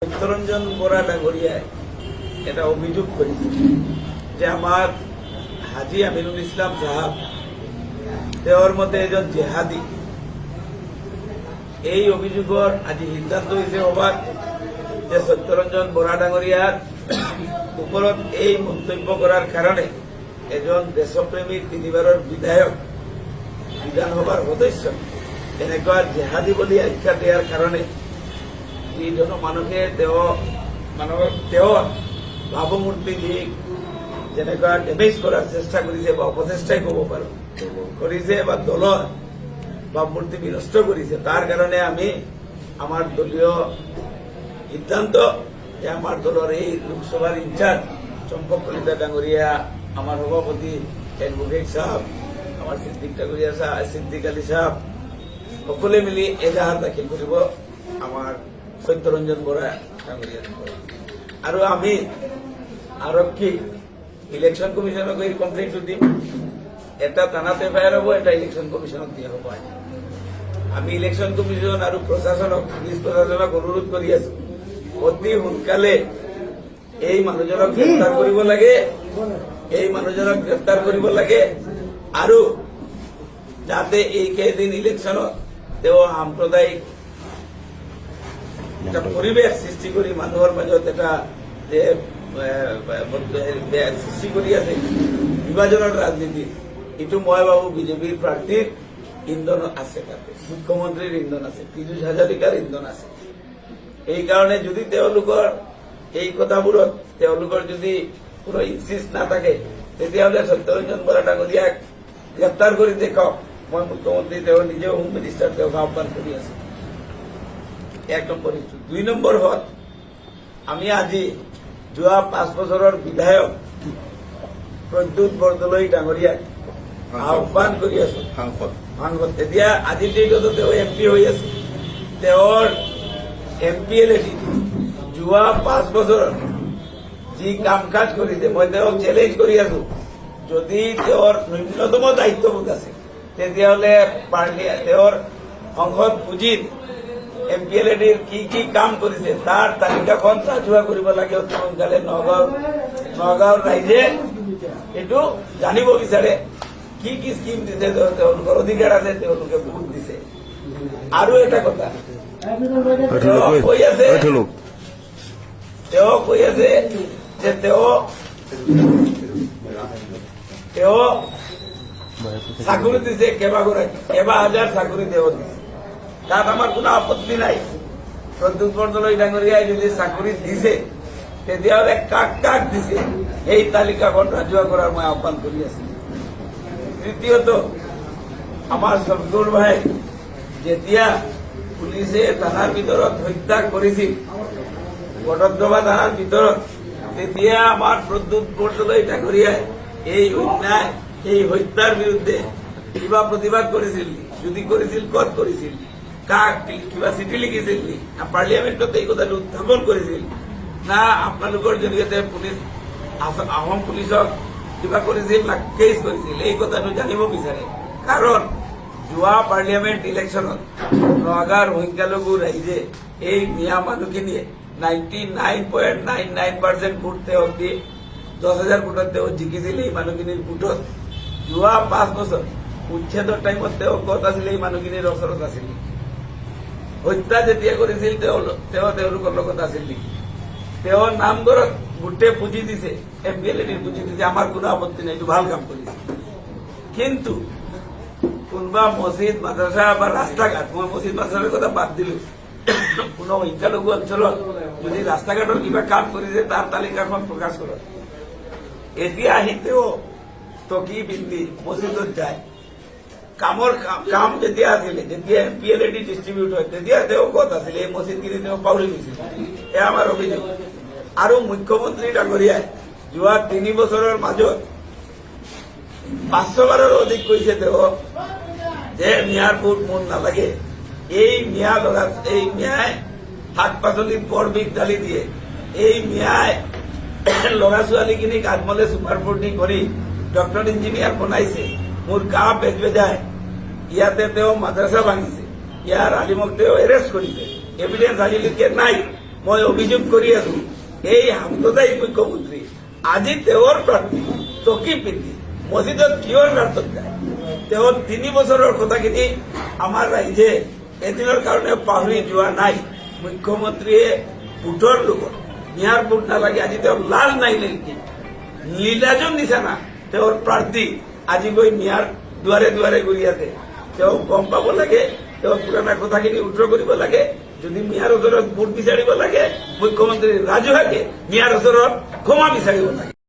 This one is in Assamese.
চিত্তরঞ্জন বরা ডাঙরিয়ায় এটা অভিযোগ করেছে যে আমার হাজি আমিনুল ইসলাম সাহাব দেওয়ার মতে এজন জেহাদি। এই অভিযোগের আজি সিদ্ধান্ত হয়েছে হবার যে সত্যরঞ্জন বরা ডাঙরিয়ার উপরত এই মন্তব্য করার কারণে এজন দেশপ্রেমী তিনিবারের বিধায়ক বিধানসভার সদস্য এনেকুৱা জেহাদি বলি আখ্যা দেওয়াৰ কাৰণে এই জনমানুষে ভাৱমূৰ্তি দি যেনেকুৱা ডেমেজ কৰাৰ চেষ্টা কৰিছে বা অপচেষ্টাই ক'ব পাৰো কৰিছে বা দলৰ ভাৱমূৰ্তি বিনষ্ট কৰিছে। তাৰ কাৰণে আমি আমাৰ দলীয় সিদ্ধান্ত যে আমাৰ দলৰ এই লোকসভাৰ ইনচাৰ্জ চম্পক কলিতা ডাঙৰীয়া, আমাৰ সভাপতি এডভোকেট সাহেব, আমাৰ সিদ্দিক আলী সাহেব সকলে মিলি এজাহাৰ দাখিল কৰিব আমাৰ সত্যৰঞ্জন বৰা ডাঙৰিয়া। আৰু আমি আৰক্ষী ইলেকশন কমিশনক এই কমপ্লেইনটো দিম। এটা থানাত এফআইআৰ হব, এটা ইলেকশন কমিশনক দিয়া হব। আমি ইলেকশন কমিশন আৰু প্ৰশাসনক পুলিচ প্ৰশাসনক অনুৰোধ কৰি আছো অতি সোনকালে এই মানুহজনক গ্ৰেপ্তাৰ কৰিব লাগে, আৰু যাতে এই কেইদিন ইলেকশনত তেওঁ সাম্প্ৰদায়িক এটা পৰিবেশ সৃষ্টি কৰে মানুহৰ মাজত এটা যে সৃষ্টি কৰি আছে বিভাজনের রাজনীতি, এটু মই ভাবো বিজেপির প্রার্থীর ইন্ধন আছে, তাতে মুখ্যমন্ত্রীর ইন্ধন আছে, পীযুষ হাজারিকার ইন্ধন আছে। এই কারণে যদি এই কথাবোৰত যদি কোনো ইনসিস্ট না থাকে তেতিয়াহলে সত্যৰঞ্জন বৰা ডাঙৰিয়াক গ্ৰেপ্তাৰ কৰে দেখাওক। মই মুখ্যমন্ত্ৰী নিজেও হোম মিনিস্টাৰ আহ্বান কৰি আছে। 1 নম্বৰ ইস্যু। 2 নম্বৰ হল আমি আজি যোৱা 5 বছৰৰ বিধায়ক প্ৰদ্যুৎ বৰদলৈ ডাঙৰীয়াক আহ্বান কৰি আছো সাংসদ। তেতিয়া আজিৰ ডেটতো তেওঁ এমপি হৈ আছে। তেওঁৰ এমপিএলএডি যোৱা 5 বছৰত যি কাম কাজ কৰিছে মই তেওঁক চেলেঞ্জ কৰি আছো। যদি তেওঁৰ ন্যূনতম দায়িত্ববোধ আছে তেতিয়াহ'লে তেওঁৰ সংসদ পুঁজিত এমপিএলএডিৰ কি কাম কৰিছে তাৰ তালিকাখন ৰাজহুৱা কৰিব লাগে অতি সোনকালে। নগাঁৱৰ ৰাইজে এইটো জানিব বিচাৰে কি স্কিম দিছে, তেওঁলোকৰ অধিকাৰ আছে, তেওঁলোকে ভোট দিছে। আৰু এটা কথা তেওঁ কৈ আছে যে তেওঁ চাকৰি দিছে কেইবা হাজাৰ চাকৰি তেওঁ দিছে। তাত আমাৰ কোনো আপত্তি নাই। প্ৰদ্যুৎ বৰদলৈ ডাঙৰিয়ায় যদি চাকৰি দিছে তেতিয়াহলে কাক দিছে এই তালিকাখন ৰাজহুৱা কৰাৰ মই আহ্বান কৰি আছি। তৃতীয়ত আমাৰ শফিকুৰ ভাই যেতিয়া পুলিশে থানাৰ ভিতৰত হত্যা কৰিছিল, বটদ্ৰৱা থানাৰ ভিতৰত, তেতিয়া আমার প্রদ্যুৎ বরদলৈ ডাঙরিয়ায় এই অন্যায় এই হত্যার বিরুদ্ধে কিবা প্রতিবাদ করেছিল? যদি করেছিল কত করেছিল? কিবা চিঠি লিখিছিল না পার্লিয়ামেন্টত এই কথাটো উত্থাপন কৰিছিল না আপোনালোকৰ জৰিয়তে পুলিচ আহোম পুলিচক কিবা কৰিছিল না কেছ কৰিছিল? এই কথাটো জানিব বিচাৰে। কাৰণ যোৱা পাৰ্লিয়ামেন্ট ইলেকশ্যনত নগাঁৱৰ সংখ্যালঘু ৰাইজে এই মিয়া মানুহখিনিয়ে 99.99% ভোট তেওঁক দি 10,000 ভোটত তেওঁ জিকিছিল। এই মানুহখিনিৰ ভোটত যোৱা 5 বছৰ উচ্ছেদৰ টাইমত তেওঁ ক'ত আছিল? এই মানুহখিনিৰ ওচৰত আছিল। হত্যা যেতিয়া কৰিছিল তেওঁলোকৰ লগত আছিল নেকি? তেওঁৰ নামঘৰত গোটেই পুঁজি দিছে, এমপিএলএডিৰ পুঁজি দিছে, আমাৰ কোনো আপত্তি নাই, এইটো ভাল কাম কৰিছে। কিন্তু কোনোবা মছজিদ মাদ্ৰাছা বা ৰাস্তা ঘাট, মই মছজিদ মাদ্ৰাছাৰ কথা বাদ দিলো, কোনো সংখ্যালঘু অঞ্চলত যদি ৰাস্তা ঘাটৰ কিবা কাম কৰিছে তাৰ তালিকাখন প্ৰকাশ কৰক। এতিয়া আহি তেওঁ টকি পিন্ধি মছজিদত যায়। কাম যেতিয়া আছিলে, যেতিয়া এমপিএলএডি ডিষ্ট্ৰিবিউট হয় তেতিয়া তেওঁ ক'ত আছিলে? এই মছজিদখিনি তেওঁ পাহৰি গৈছিল। এয়া আমাৰ অভিযোগ। আৰু মুখ্যমন্ত্ৰী ডাঙৰীয়াই যোৱা 3 বছৰৰ মাজত 500 বাৰৰ অধিক কৈছে তেওঁ যে মিয়াৰ ভোট মোৰ নালাগে। এই মিয়াই শাক পাচলিত বৰ বিষ ঢালি দিয়ে। এই মিয়াই ল'ৰা ছোৱালীখিনিক আত্মলে চুপাৰ ফুৰ্তি কৰি ডক্টৰ ইঞ্জিনিয়াৰ বনাইছে। মোৰ গা বেজবেজায়। ইয়াতে তেওঁ মাদ্ৰাছা ভাঙিছে, ইয়াৰ আলিমক তেওঁ এৰেষ্ট কৰিছে। এভিডেন্স আজিলৈকে নাই। মই অভিযোগ কৰি আছো এই সাম্প্ৰদায়িক মুখ্যমন্ত্ৰী আজি তেওঁৰ প্ৰাৰ্থী টকি পিন্ধি মছজিদত কিহৰ প্ৰাৰ্থত যায় তেওঁৰ 3 বছৰৰ কথাখিনি আমাৰ ৰাইজে এদিনৰ কাৰণে পাহৰি যোৱা নাই মুখ্যমন্ত্ৰীয়ে ভোটৰ লগত নিয়াৰ ভোট নালাগে আজি তেওঁৰ লাজ নাই নেকি লীলাজৰ নিচানা তেওঁৰ প্ৰাৰ্থী আজি গৈ নিয়াৰ দুৱাৰে দুৱাৰে ঘূৰি আছে তেওঁ গম পাব লাগে তেওঁৰ পুৰণা কথাখিনি উত্তৰ কৰিব লাগে যদি মিয়াৰ ওচৰত ভোট বিচাৰিব লাগে মুখ্যমন্ত্ৰী ৰাজহুৱাকে মিয়াৰ ওচৰত ক্ষমা বিচাৰিব লাগে